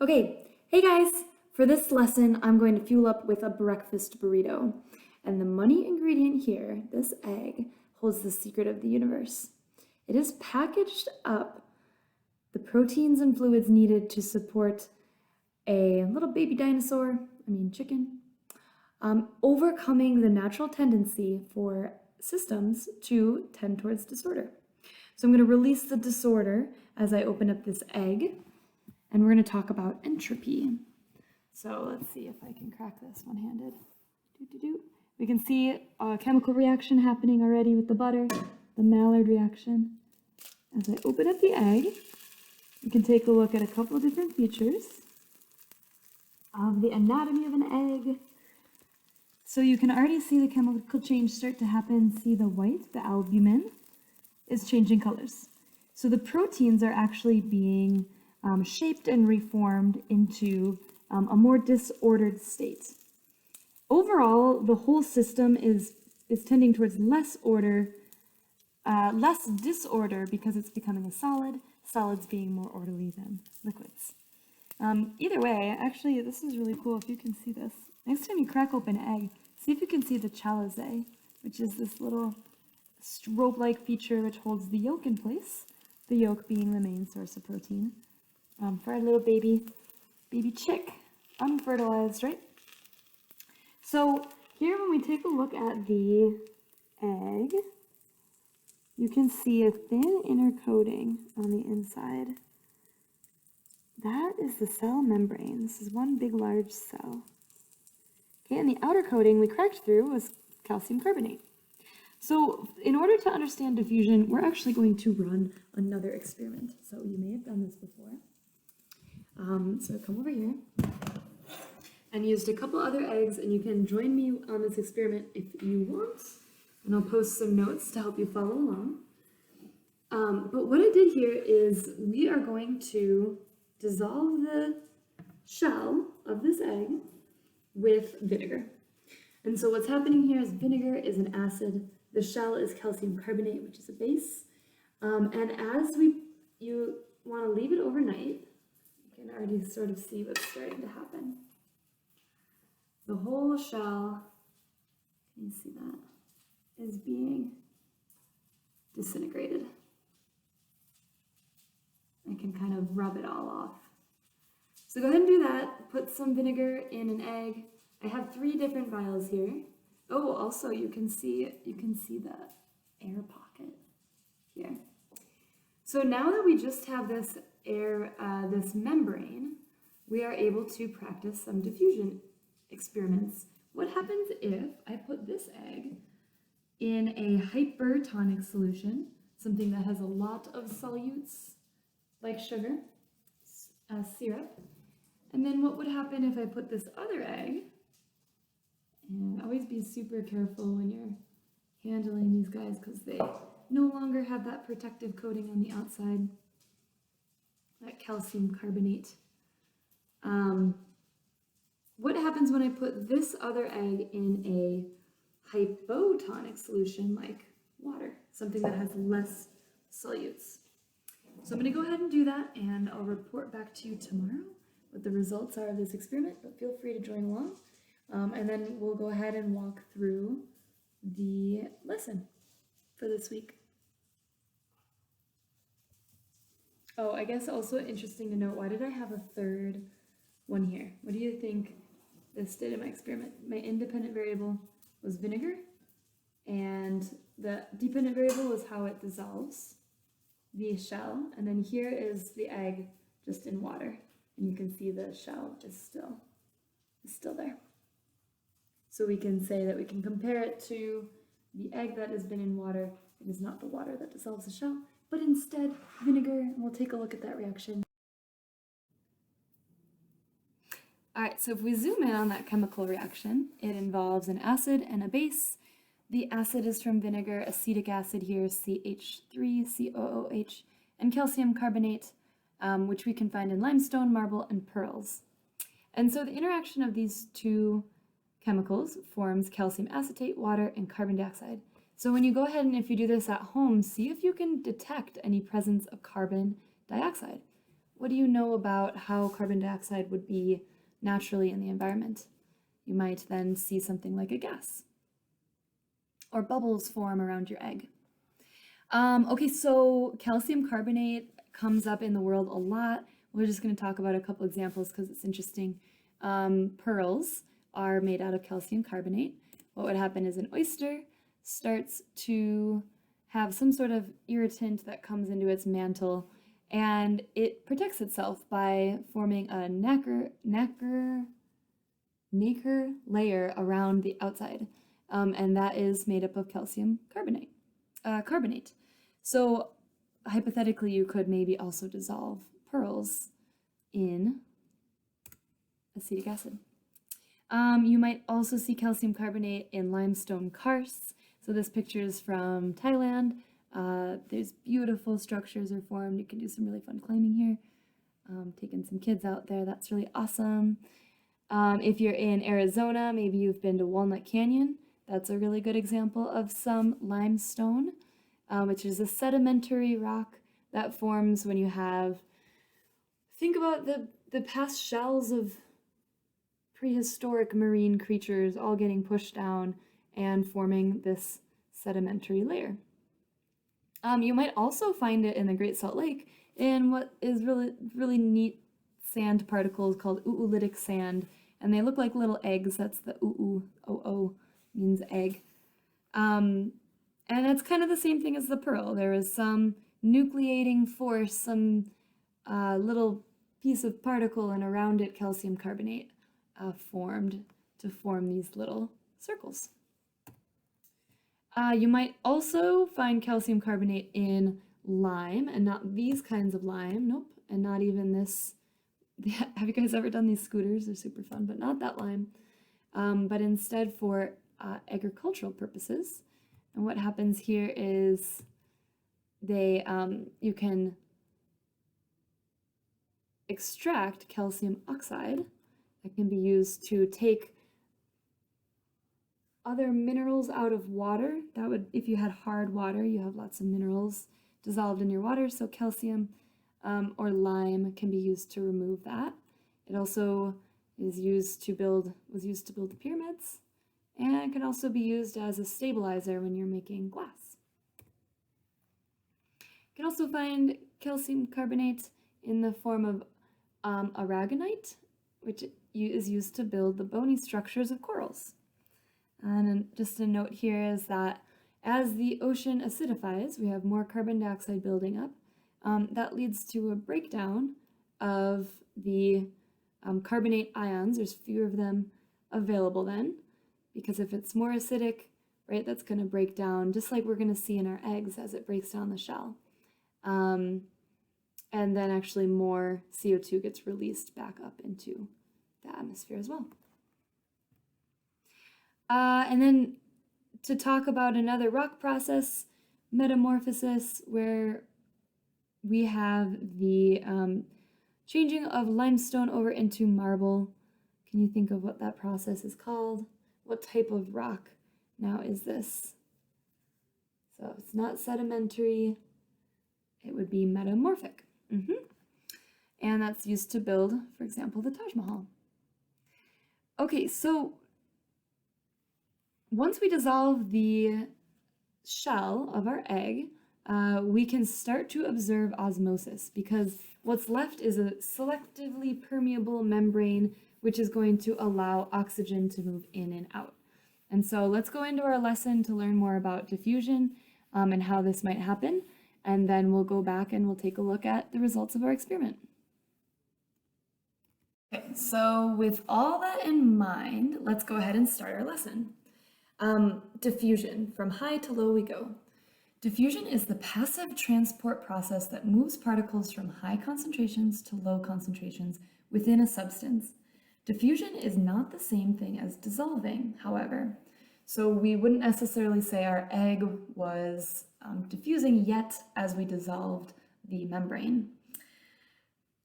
Okay, hey guys! For this lesson, I'm going to fuel up with a breakfast burrito. And the money ingredient here, this egg, holds the secret of the universe. It has packaged up the proteins and fluids needed to support a little baby dinosaur, chicken, overcoming the natural tendency for systems to tend towards disorder. So I'm going to release the disorder as I open up this egg. And we're going to talk about entropy. So let's see if I can crack this one-handed. We can see a chemical reaction happening already with the butter, the Maillard reaction. As I open up the egg, we can take a look at a couple of different features of the anatomy of an egg. So you can already see the chemical change start to happen. See the white, the albumin, is changing colors. So the proteins are actually being shaped and reformed into a more disordered state. Overall, the whole system is tending towards less disorder because it's becoming a solid, solids being more orderly than liquids. Either way, actually, this is really cool if you can see this. Next time you crack open an egg, see if you can see the Chalizae, which is this little strobe-like feature which holds the yolk in place, the yolk being the main source of protein. For our little baby chick, unfertilized, right? So here when we take a look at the egg, you can see a thin inner coating on the inside. That is the cell membrane. This is one big large cell. Okay, and the outer coating we cracked through was calcium carbonate. So in order to understand diffusion, we're actually going to run another experiment. So you may have done this before. So come over here and used a couple other eggs, and you can join me on this experiment if you want, and I'll post some notes to help you follow along. But what I did here is we are going to dissolve the shell of this egg with vinegar. And so what's happening here is vinegar is an acid, the shell is calcium carbonate, which is a base. And as you want to leave it overnight, you can already sort of see what's starting to happen. The whole shell, can you see that, is being disintegrated. I can kind of rub it all off. So go ahead and do that. Put some vinegar in an egg. I have 3 different vials here. Oh, also you can see the air pocket here. So now that we just have this this membrane, we are able to practice some diffusion experiments. What happens if I put this egg in a hypertonic solution, something that has a lot of solutes, like sugar, syrup, and then what would happen if I put this other egg, and always be super careful when you're handling these guys because they no longer have that protective coating on the outside, that calcium carbonate. What happens when I put this other egg in a hypotonic solution like water, something that has less solutes? So I'm going to go ahead and do that, and I'll report back to you tomorrow what the results are of this experiment, but feel free to join along. And then we'll go ahead and walk through the lesson for this week. Oh, I guess also interesting to note, why did I have a third one here? What do you think this did in my experiment? My independent variable was vinegar, and the dependent variable was how it dissolves the shell, and then here is the egg just in water, and you can see the shell is still there. So we can say that we can compare it to the egg that has been in water. It is not the water that dissolves the shell, but instead vinegar, and we'll take a look at that reaction. All right, so if we zoom in on that chemical reaction, it involves an acid and a base. The acid is from vinegar, acetic acid here, CH3COOH, and calcium carbonate, which we can find in limestone, marble, and pearls. And so the interaction of these two chemicals forms calcium acetate, water, and carbon dioxide. So when you go ahead and if you do this at home, see if you can detect any presence of carbon dioxide. what do you know about how carbon dioxide would be naturally in the environment? You might then see something like a gas, or bubbles form around your egg. Okay, so calcium carbonate comes up in the world a lot. We're just going to talk about a couple examples because it's interesting. Pearls are made out of calcium carbonate. What would happen is an oyster starts to have some sort of irritant that comes into its mantle, and it protects itself by forming a nacre layer around the outside, and that is made up of calcium carbonate. So hypothetically, you could maybe also dissolve pearls in acetic acid. You might also see calcium carbonate in limestone karsts. So this picture is from Thailand. There's beautiful structures are formed. You can do some really fun climbing here. Taking some kids out there, that's really awesome. If you're in Arizona, maybe you've been to Walnut Canyon. That's a really good example of some limestone, which is a sedimentary rock that forms when you have, think about the past shells of prehistoric marine creatures all getting pushed down and forming this sedimentary layer. You might also find it in the Great Salt Lake in what is really neat sand particles called oolitic sand, and they look like little eggs. That's the oo means egg. And it's kind of the same thing as the pearl. There is some nucleating force, some little piece of particle, and around it calcium carbonate formed to form these little circles. You might also find calcium carbonate in lime, and not these kinds of lime, nope, and not even this. Have you guys ever done these scooters? They're super fun, but not that lime, but instead for agricultural purposes. And what happens here is you can extract calcium oxide that can be used to take other minerals out of water. That would, if you had hard water, you have lots of minerals dissolved in your water, so calcium or lime can be used to remove that. It also was used to build the pyramids, and it can also be used as a stabilizer when you're making glass. You can also find calcium carbonate in the form of aragonite, which is used to build the bony structures of corals. And just a note here is that as the ocean acidifies, we have more carbon dioxide building up. That leads to a breakdown of the carbonate ions. There's fewer of them available then, because if it's more acidic, right, that's going to break down, just like we're going to see in our eggs as it breaks down the shell. And then actually more CO2 gets released back up into the atmosphere as well. And then to talk about another rock process, metamorphosis, where we have the changing of limestone over into marble. Can you think of what that process is called? What type of rock now is this? So it's not sedimentary, it would be metamorphic. And that's used to build, for example, the Taj Mahal. Okay, so once we dissolve the shell of our egg, we can start to observe osmosis, because what's left is a selectively permeable membrane, which is going to allow oxygen to move in and out. And so let's go into our lesson to learn more about diffusion and how this might happen, and then we'll go back and we'll take a look at the results of our experiment. Okay, so with all that in mind, let's go ahead and start our lesson. Diffusion, from high to low we go. Diffusion is the passive transport process that moves particles from high concentrations to low concentrations within a substance. Diffusion is not the same thing as dissolving, however. So we wouldn't necessarily say our egg was diffusing yet as we dissolved the membrane.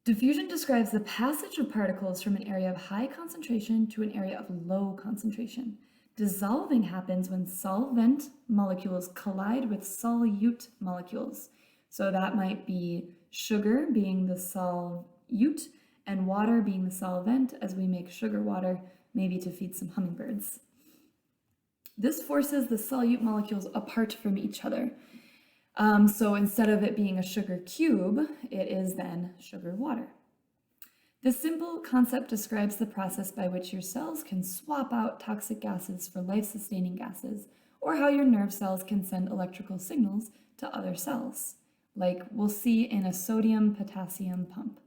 Diffusion describes the passage of particles from an area of high concentration to an area of low concentration. Dissolving happens when solvent molecules collide with solute molecules. So that might be sugar being the solute, and water being the solvent, as we make sugar water, maybe to feed some hummingbirds. This forces the solute molecules apart from each other. So instead of it being a sugar cube, it is then sugar water. This simple concept describes the process by which your cells can swap out toxic gases for life-sustaining gases, or how your nerve cells can send electrical signals to other cells, like we'll see in a sodium-potassium pump.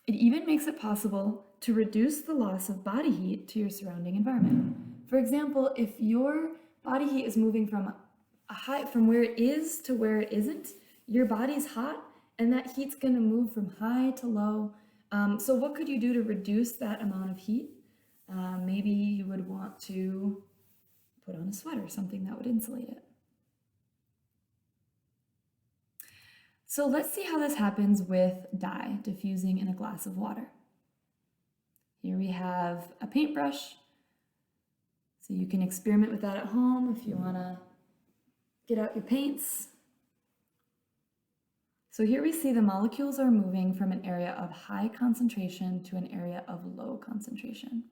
It even makes it possible to reduce the loss of body heat to your surrounding environment. For example, if your body heat is moving from where it is to where it isn't, your body's hot, and that heat's going to move from high to low. So what could you do to reduce that amount of heat? Maybe you would want to put on a sweater, something that would insulate it. So let's see how this happens with dye diffusing in a glass of water. Here we have a paintbrush. So you can experiment with that at home if you want to get out your paints. So here we see the molecules are moving from an area of high concentration to an area of low concentration.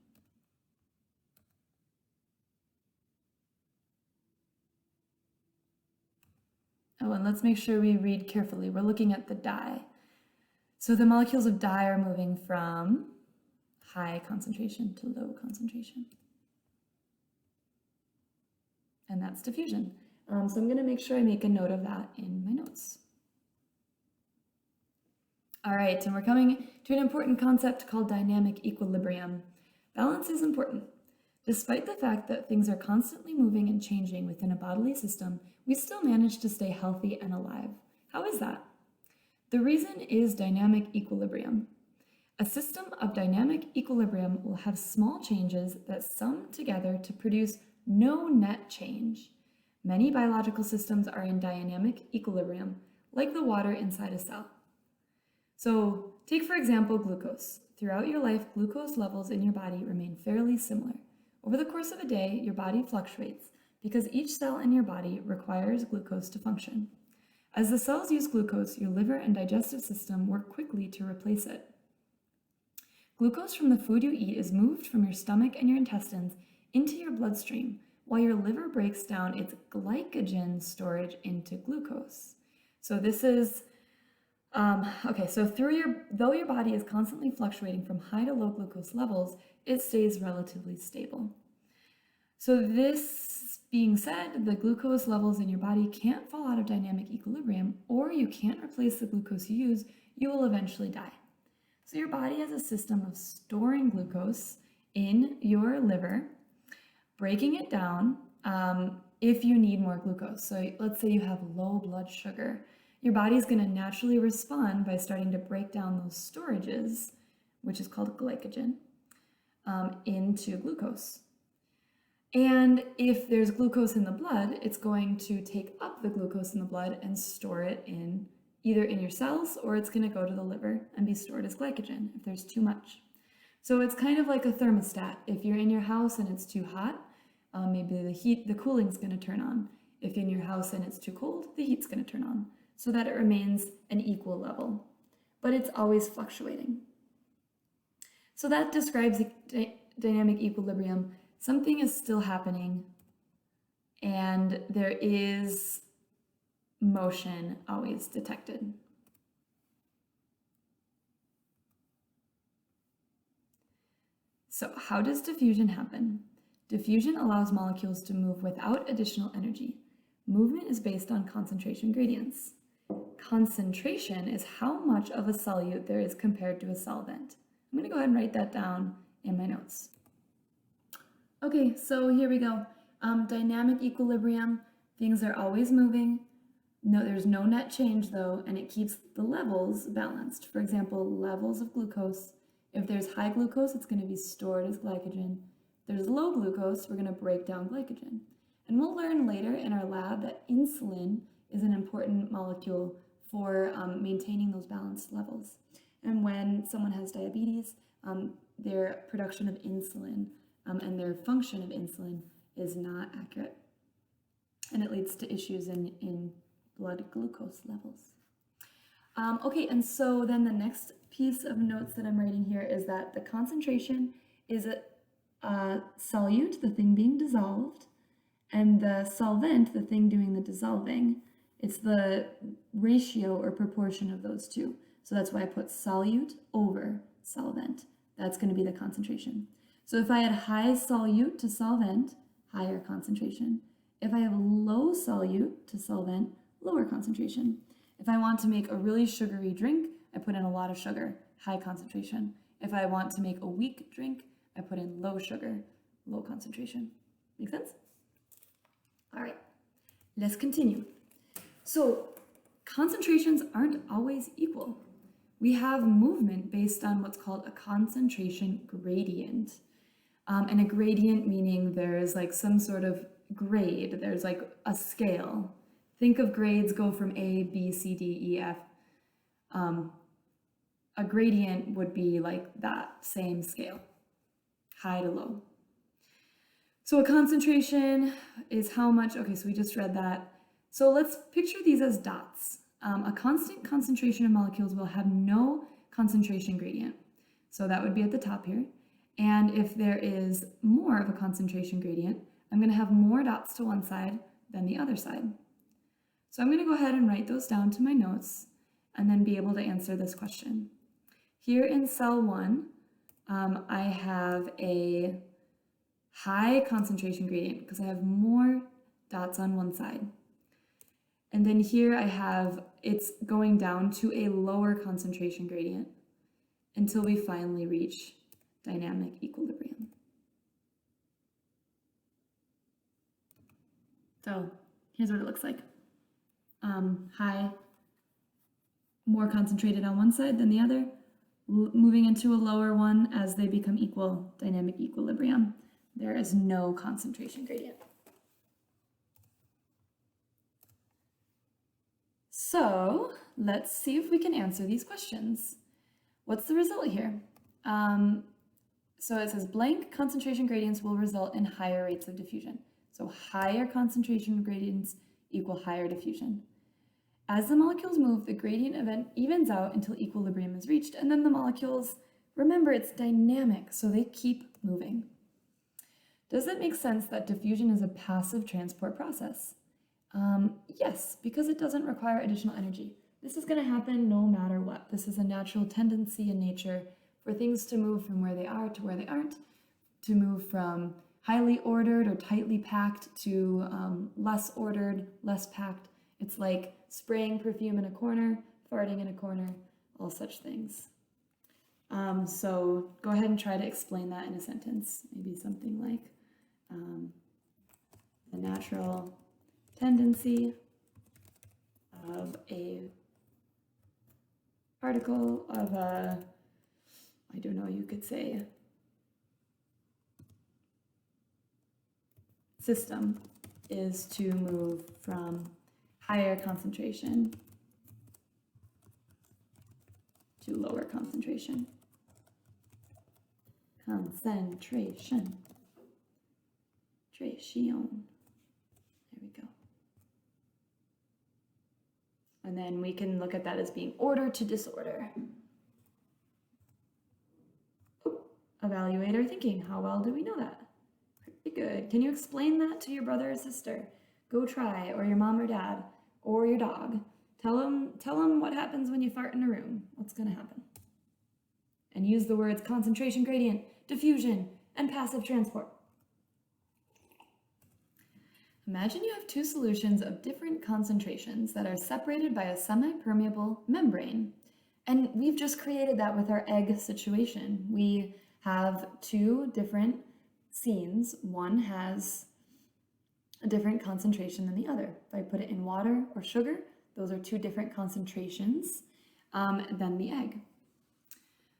Oh, and let's make sure we read carefully. We're looking at the dye. So the molecules of dye are moving from high concentration to low concentration. And that's diffusion. So I'm going to make sure I make a note of that in my notes. All right, and we're coming to an important concept called dynamic equilibrium. Balance is important. Despite the fact that things are constantly moving and changing within a bodily system, we still manage to stay healthy and alive. How is that? The reason is dynamic equilibrium. A system of dynamic equilibrium will have small changes that sum together to produce no net change. Many biological systems are in dynamic equilibrium, like the water inside a cell. So take, for example, glucose. Throughout your life, glucose levels in your body remain fairly similar. Over the course of a day, your body fluctuates because each cell in your body requires glucose to function. As the cells use glucose, your liver and digestive system work quickly to replace it. Glucose from the food you eat is moved from your stomach and your intestines into your bloodstream, while your liver breaks down its glycogen storage into glucose. So this is, so though your body is constantly fluctuating from high to low glucose levels, it stays relatively stable. So this being said, the glucose levels in your body can't fall out of dynamic equilibrium, or you can't replace the glucose you use, you will eventually die. So your body has a system of storing glucose in your liver, breaking it down if you need more glucose. So let's say you have low blood sugar. Your body's going to naturally respond by starting to break down those storages, which is called glycogen, into glucose. And if there's glucose in the blood, it's going to take up the glucose in the blood and store it in either in your cells, or it's going to go to the liver and be stored as glycogen if there's too much. So it's kind of like a thermostat. If you're in your house and it's too hot, maybe the cooling's going to turn on. If in your house and it's too cold, the heat's going to turn on, so that it remains an equal level. But it's always fluctuating. So that describes dynamic equilibrium. Something is still happening, and there is motion always detected. So how does diffusion happen? Diffusion allows molecules to move without additional energy. Movement is based on concentration gradients. Concentration is how much of a solute there is compared to a solvent. I'm going to go ahead and write that down in my notes. Okay, so here we go. Dynamic equilibrium, things are always moving. No, there's no net change though, and it keeps the levels balanced. For example, levels of glucose. If there's high glucose, it's going to be stored as glycogen. If there's low glucose, we're going to break down glycogen. And we'll learn later in our lab that insulin is an important molecule for maintaining those balanced levels. And when someone has diabetes, their production of insulin and their function of insulin is not accurate. And it leads to issues in blood glucose levels. Okay, and so then the next piece of notes that I'm writing here is that the concentration is a solute, the thing being dissolved, and the solvent, the thing doing the dissolving. It's the ratio or proportion of those two. So that's why I put solute over solvent. That's going to be the concentration. So if I had high solute to solvent, higher concentration. If I have low solute to solvent, lower concentration. If I want to make a really sugary drink, I put in a lot of sugar, high concentration. If I want to make a weak drink, I put in low sugar, low concentration. Make sense? All right, let's continue. So concentrations aren't always equal. We have movement based on what's called a concentration gradient. And a gradient meaning there's like some sort of grade, there's like a scale. Think of grades go from A, B, C, D, E, F. A gradient would be like that same scale, high to low. So a concentration is how much, okay, so we just read that. So let's picture these as dots. A constant concentration of molecules will have no concentration gradient. So that would be at the top here. And if there is more of a concentration gradient, I'm going to have more dots to one side than the other side. So I'm going to go ahead and write those down to my notes and then be able to answer this question. Here in cell 1, I have a high concentration gradient because I have more dots on one side. And then here I have, it's going down to a lower concentration gradient until we finally reach dynamic equilibrium. So here's what it looks like. High, more concentrated on one side than the other, moving into a lower one as they become equal, dynamic equilibrium. There is no concentration gradient. So let's see if we can answer these questions. What's the result here? So it says blank concentration gradients will result in higher rates of diffusion. So higher concentration gradients equal higher diffusion. As the molecules move, the gradient event evens out until equilibrium is reached, and then the molecules, remember, it's dynamic, so they keep moving. Does it make sense that diffusion is a passive transport process? Yes, because it doesn't require additional energy. This is going to happen no matter what. This is a natural tendency in nature for things to move from where they are to where they aren't, to move from highly ordered or tightly packed to less ordered, less packed. It's like spraying perfume in a corner, farting in a corner, all such things. So go ahead and try to explain that in a sentence. Maybe something like the natural tendency of a particle of a, I don't know, you could say system is to move from higher concentration to lower concentration. Concentration. Tration. There we go. And then we can look at that as being order to disorder. Oh, evaluate our thinking. How well do we know that? Pretty good. Can you explain that to your brother or sister? Go try, or your mom or dad, or your dog. Tell them what happens when you fart in a room. What's going to happen? And use the words concentration gradient, diffusion, and passive transport. Imagine you have two solutions of different concentrations that are separated by a semi-permeable membrane. And we've just created that with our egg situation. We have two different scenes. One has a different concentration than the other. If I put it in water or sugar, those are two different concentrations than the egg.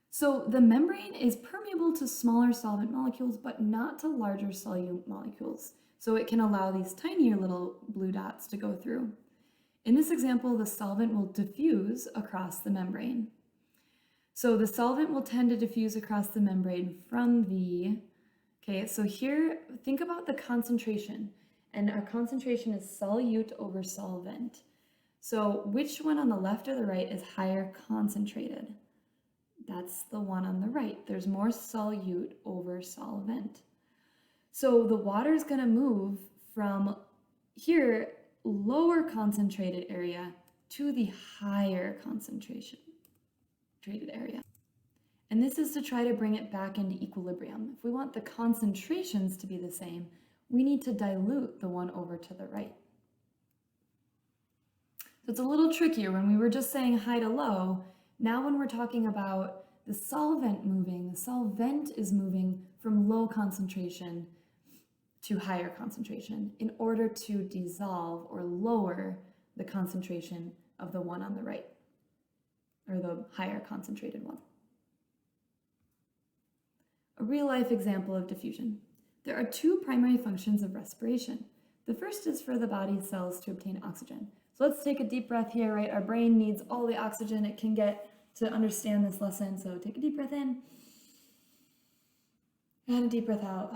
So the membrane is permeable to smaller solvent molecules, but not to larger solute molecules. So it can allow these tinier little blue dots to go through. In this example, the solvent will diffuse across the membrane. So the solvent will tend to diffuse across the membrane from the, okay, so here, think about the concentration. And our concentration is solute over solvent. So which one on the left or the right is higher concentrated? That's the one on the right. There's more solute over solvent. So the water is going to move from here, lower concentrated area, to the higher concentration treated area. And this is to try to bring it back into equilibrium. If we want the concentrations to be the same, we need to dilute the one over to the right. So it's a little trickier when we were just saying high to low. Now when we're talking about the solvent moving, the solvent is moving from low concentration to higher concentration in order to dissolve or lower the concentration of the one on the right, or the higher concentrated one. A real-life example of diffusion. There are two primary functions of respiration. The first is for the body cells to obtain oxygen. So let's take a deep breath here, right? Our brain needs all the oxygen it can get to understand this lesson. So take a deep breath in and a deep breath out.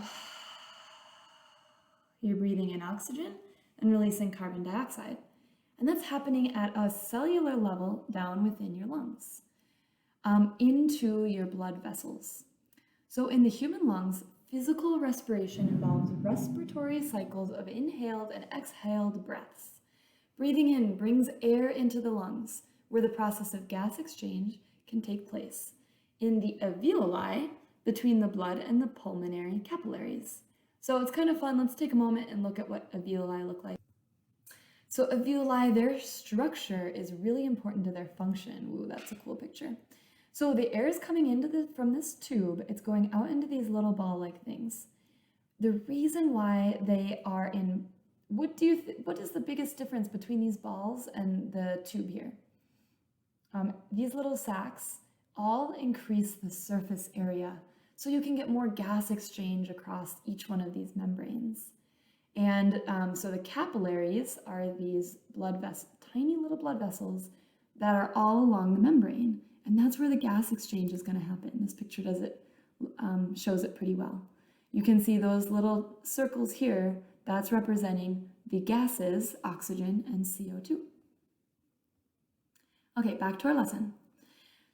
You're breathing in oxygen and releasing carbon dioxide. And that's happening at a cellular level down within your lungs, into your blood vessels. So in the human lungs, physical respiration involves respiratory cycles of inhaled and exhaled breaths. Breathing in brings air into the lungs, where the process of gas exchange can take place in the alveoli between the blood and the pulmonary capillaries. So it's kind of fun. Let's take a moment and look at what alveoli look like. So alveoli, their structure is really important to their function. Ooh, that's a cool picture. So the air is coming into from this tube. It's going out into these little ball-like things. The reason why they are in, what is the biggest difference between these balls and the tube here? These little sacs all increase the surface area, so you can get more gas exchange across each one of these membranes. And so the capillaries are these tiny little blood vessels that are all along the membrane. And that's where the gas exchange is going to happen. This picture shows it pretty well. You can see those little circles here. That's representing the gases, oxygen and CO2. Okay, back to our lesson.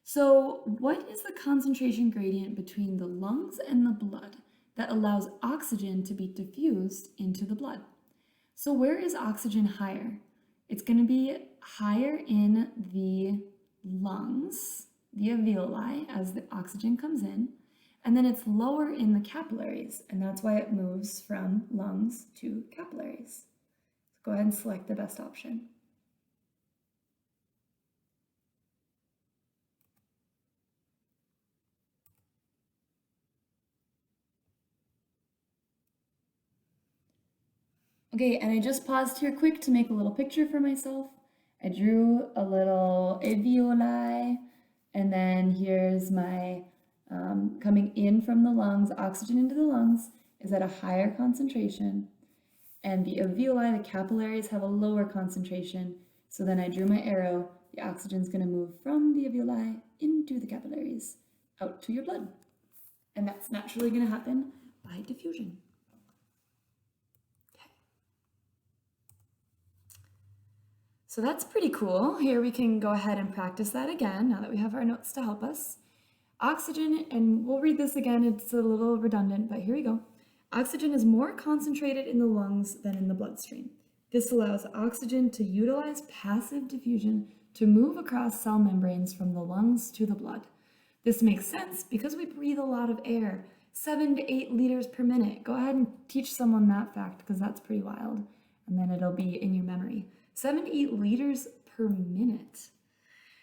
So what is the concentration gradient between the lungs and the blood that allows oxygen to be diffused into the blood? So where is oxygen higher? It's going to be higher in the lungs, the alveoli, as the oxygen comes in, and then it's lower in the capillaries, and that's why it moves from lungs to capillaries. So go ahead and select the best option. Okay, and I just paused here quick to make a little picture for myself. I drew a little alveoli, and then here's my coming in from the lungs. Oxygen into the lungs is at a higher concentration, and the alveoli, the capillaries, have a lower concentration. So then I drew my arrow. The oxygen is going to move from the alveoli into the capillaries, out to your blood. And that's naturally going to happen by diffusion. So that's pretty cool. Here we can go ahead and practice that again now that we have our notes to help us. Oxygen, and we'll read this again, it's a little redundant, but here we go. Oxygen is more concentrated in the lungs than in the bloodstream. This allows oxygen to utilize passive diffusion to move across cell membranes from the lungs to the blood. This makes sense because we breathe a lot of air, 7 to 8 liters per minute. Go ahead and teach someone that fact because that's pretty wild, and then it'll be in your memory. 7 to 8 liters per minute.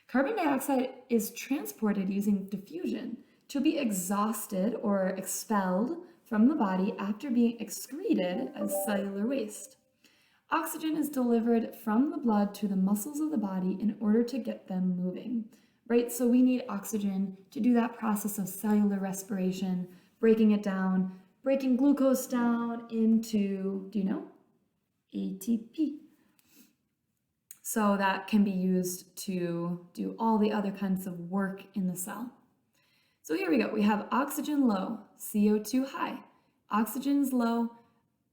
Carbon dioxide is transported using diffusion to be exhausted or expelled from the body after being excreted as cellular waste. Oxygen is delivered from the blood to the muscles of the body in order to get them moving, right? So we need oxygen to do that process of cellular respiration, breaking it down, breaking glucose down into, do you know? ATP. So that can be used to do all the other kinds of work in the cell. So here we go. We have oxygen low, CO2 high. Oxygen's low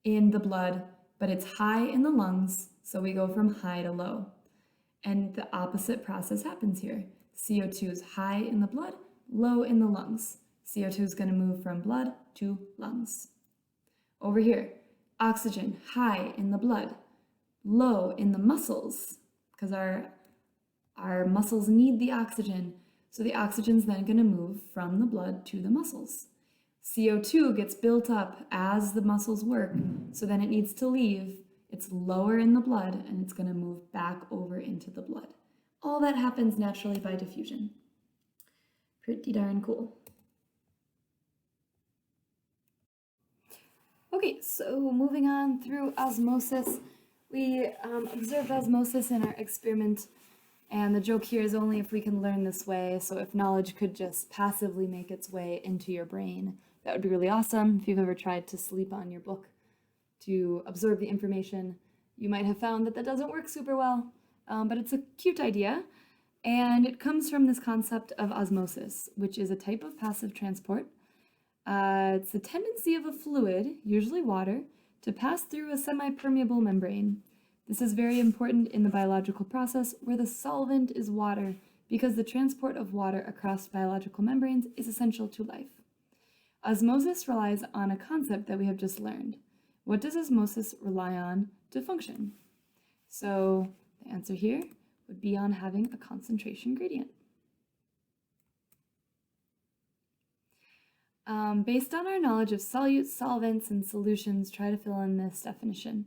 in the blood, but it's high in the lungs, so we go from high to low. And the opposite process happens here. CO2 is high in the blood, low in the lungs. CO2 is going to move from blood to lungs. Over here, oxygen high in the blood, low in the muscles, because our muscles need the oxygen. So the oxygen is then going to move from the blood to the muscles. CO2 gets built up as the muscles work, so then it needs to leave. It's lower in the blood, and it's going to move back over into the blood. All that happens naturally by diffusion. Pretty darn cool. Okay, so moving on through osmosis, we observed osmosis in our experiment, and the joke here is only if we can learn this way. So if knowledge could just passively make its way into your brain, that would be really awesome. If you've ever tried to sleep on your book to absorb the information, you might have found that that doesn't work super well, but it's a cute idea. And it comes from this concept of osmosis, which is a type of passive transport. It's the tendency of a fluid, usually water, to pass through a semi-permeable membrane. This is very important in the biological process where the solvent is water, because the transport of water across biological membranes is essential to life. Osmosis relies on a concept that we have just learned. What does osmosis rely on to function? So the answer here would be on having a concentration gradient. Based on our knowledge of solutes, solvents, and solutions, try to fill in this definition.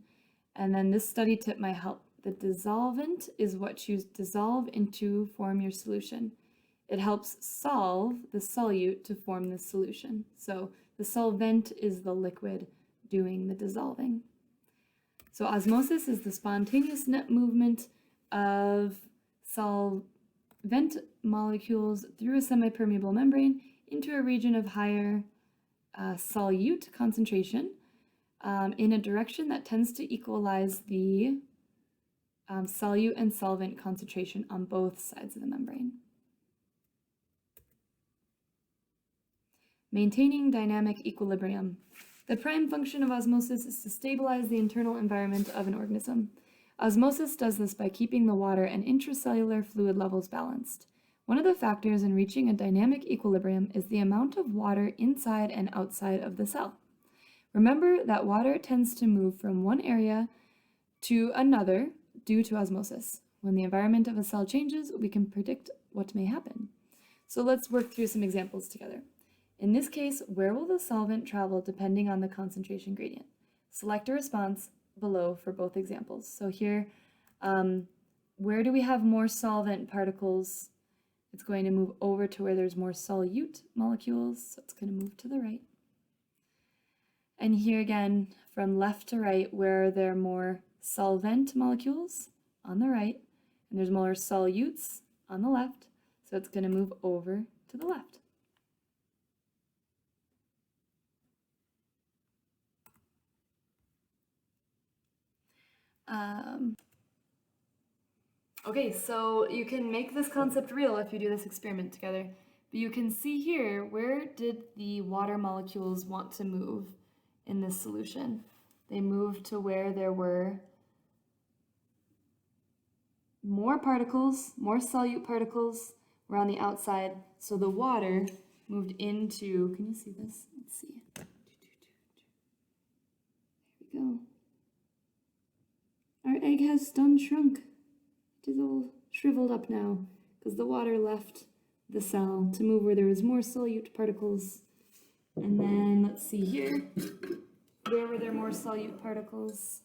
And then this study tip might help. The dissolvent is what you dissolve into form your solution. It helps solve the solute to form the solution. So the solvent is the liquid doing the dissolving. So osmosis is the spontaneous net movement of solvent molecules through a semi-permeable membrane into a region of higher solute concentration in a direction that tends to equalize the solute and solvent concentration on both sides of the membrane. Maintaining dynamic equilibrium. The prime function of osmosis is to stabilize the internal environment of an organism. Osmosis does this by keeping the water and intracellular fluid levels balanced. One of the factors in reaching a dynamic equilibrium is the amount of water inside and outside of the cell. Remember that water tends to move from one area to another due to osmosis. When the environment of a cell changes, we can predict what may happen. So let's work through some examples together. In this case, where will the solvent travel depending on the concentration gradient? Select a response below for both examples. So here, where do we have more solvent particles? It's going to move over to where there's more solute molecules, so it's going to move to the right. And here again, from left to right, where there are more solvent molecules on the right, and there's more solutes on the left, so it's going to move over to the left. Okay, so you can make this concept real if you do this experiment together. But you can see here, where did the water molecules want to move in this solution? They moved to where there were more particles, more solute particles were on the outside. So the water moved into, can you see this? Let's see. There we go. Our egg has done shrunk. It is all shriveled up now because the water left the cell to move where there was more solute particles. And then let's see here. Where were there more solute particles?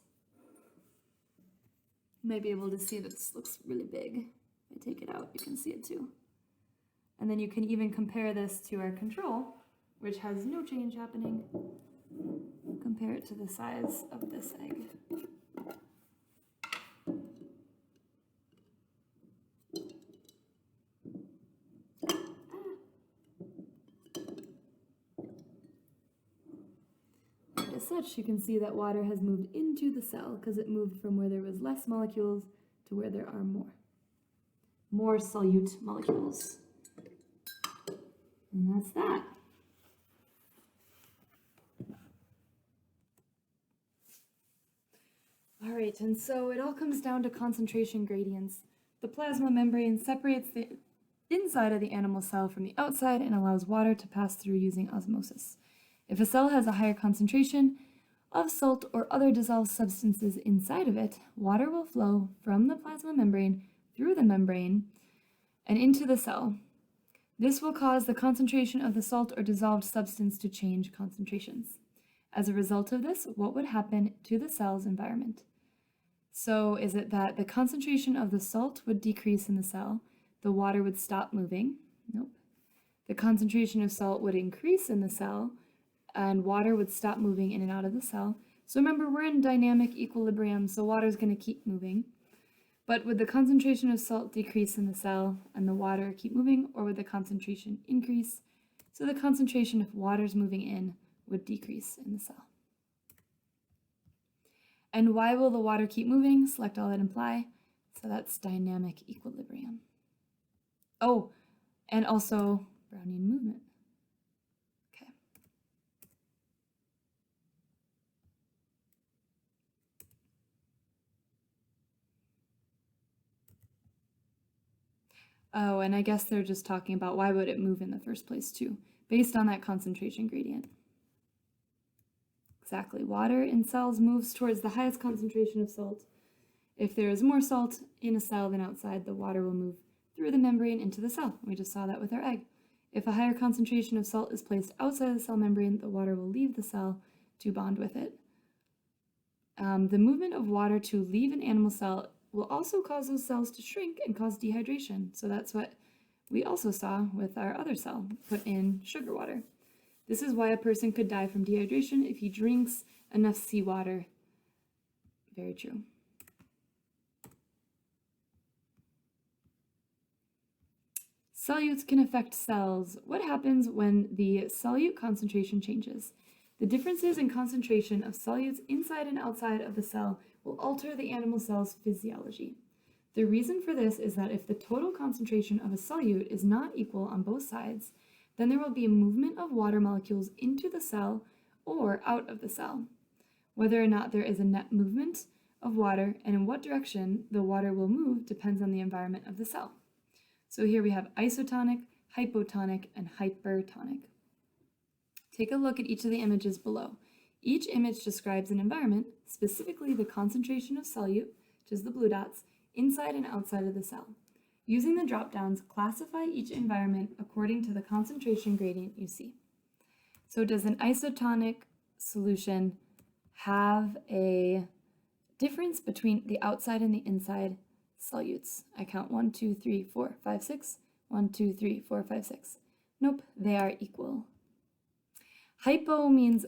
You might be able to see that this looks really big. If I take it out, you can see it too. And then you can even compare this to our control, which has no change happening. Compare it to the size of this egg. As such, you can see that water has moved into the cell because it moved from where there was less molecules to where there are more solute molecules. And that's that. All right, and so it all comes down to concentration gradients. The plasma membrane separates the inside of the animal cell from the outside and allows water to pass through using osmosis. If a cell has a higher concentration of salt or other dissolved substances inside of it, water will flow from the plasma membrane through the membrane and into the cell. This will cause the concentration of the salt or dissolved substance to change concentrations. As a result of this, what would happen to the cell's environment? So is it that the concentration of the salt would decrease in the cell, the water would stop moving? Nope. The concentration of salt would increase in the cell, and water would stop moving in and out of the cell. So remember, we're in dynamic equilibrium, so water is going to keep moving. But would the concentration of salt decrease in the cell and the water keep moving, or would the concentration increase? So the concentration of water's moving in would decrease in the cell. And why will the water keep moving? Select all that imply. So that's dynamic equilibrium. Oh, and also Brownian movement. Okay. Oh, and I guess they're just talking about why would it move in the first place too, based on that concentration gradient. Exactly. Water in cells moves towards the highest concentration of salt. If there is more salt in a cell than outside, the water will move through the membrane into the cell. We just saw that with our egg. If a higher concentration of salt is placed outside the cell membrane, the water will leave the cell to bond with it. The movement of water to leave an animal cell will also cause those cells to shrink and cause dehydration. So that's what we also saw with our other cell, put in sugar water. This is why a person could die from dehydration if he drinks enough seawater. Very true. Solutes can affect cells. What happens when the solute concentration changes? The differences in concentration of solutes inside and outside of the cell will alter the animal cell's physiology. The reason for this is that if the total concentration of a solute is not equal on both sides, then there will be a movement of water molecules into the cell or out of the cell. Whether or not there is a net movement of water and in what direction the water will move depends on the environment of the cell. So here we have isotonic, hypotonic, and hypertonic. Take a look at each of the images below. Each image describes an environment, specifically the concentration of solute, which is the blue dots, inside and outside of the cell. Using the drop-downs, classify each environment according to the concentration gradient you see. So does an isotonic solution have a difference between the outside and the inside solutes? I count 1, 2, 3, 4, 5, 6. 1, 2, 3, 4, 5, 6. Nope, they are equal. Hypo means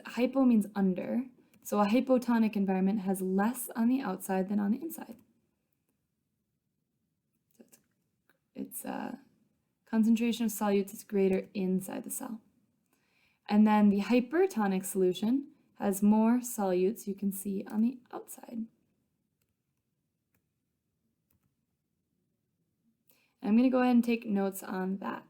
under, so a hypotonic environment has less on the outside than on the inside. So its concentration of solutes is greater inside the cell. And then the hypertonic solution has more solutes you can see on the outside. I'm going to go ahead and take notes on that.